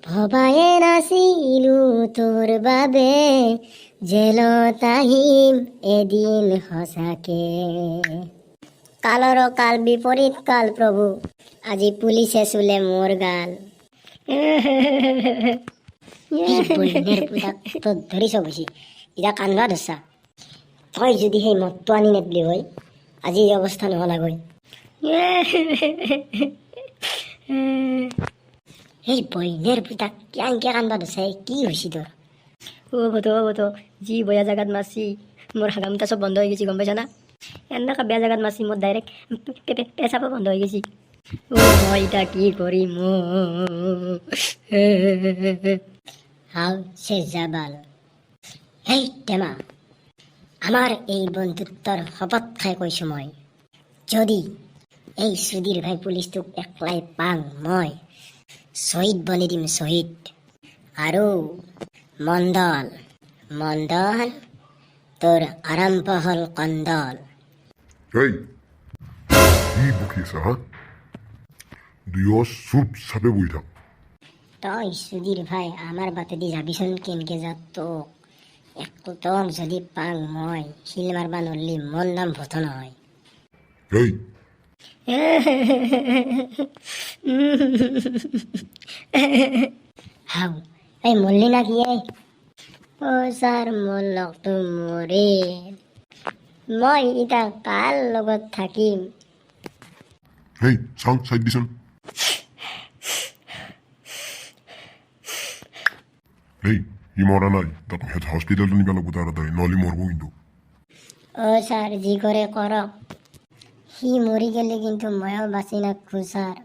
ভবায়ে নাছিলো তোৰ বাবে জেলত আহিম এদিন সঁচাকে। কালৰ কাল বিপৰীত কাল প্ৰভু, আজি পুলিচে চুলে মোৰ গাল। তোক ধৰিছ বুজি এতিয়া কান্দবা ধৰছা। তই যদি সেই মদটো আনি নেদলি হয় আজি এই অৱস্থা নহলাগৈ। সেই বইনেৰ পুতাক কেনকে কান্দবা ধৰছা, কি হৈছি তোৰ? অ বতো যি বয়া জাগাত মারছি মোর হাগামটা সব বন্ধ হয়ে গেছি, গম পাইছ না? এনেকা বেয়া জাগাত মারছি মোর ডাইরেক্ট পেশাবো বন্ধ হয়ে গেছি। ও মই এটা কি করি মো। হাও সে জাবাল। এই টেমা, আমার এই বন্ধুত্বর শপথ খাই কৈছো মই, যদি এই সুধীর ভাই পুলিশটোক একলাই পাং মই শহীদ বনি দিম শহীদ। আৰু মণ্ডল মণ্ডল তোৰ আৰম্ভ হল কন্দল। এই কি বকি আছা হা? দুয়ো চুপ চাপে বহি থাক। তই সুধীর ভাই আমার বাটেদি যাবিচোন কেনকে যা, তোক একদম যদি পাং মই শিল মারবা নরলি মন নাম ভত নহয়। এই হাও এই মরলি না কি? ও স্যার মরলক তো মরে, মই ইটা কার লগত থাকিম? এই চাং চাইড দিচোন। এই ই মৰা নাই, তাক হস্পিটেলত নিবা লাগব তাড়াতাড়ি, নহলে মরবো কিন্তু। ও স্যার জি করে করক, সি মরি গেলে কিন্তু ময়ও বাঁচি নাকু স্যার।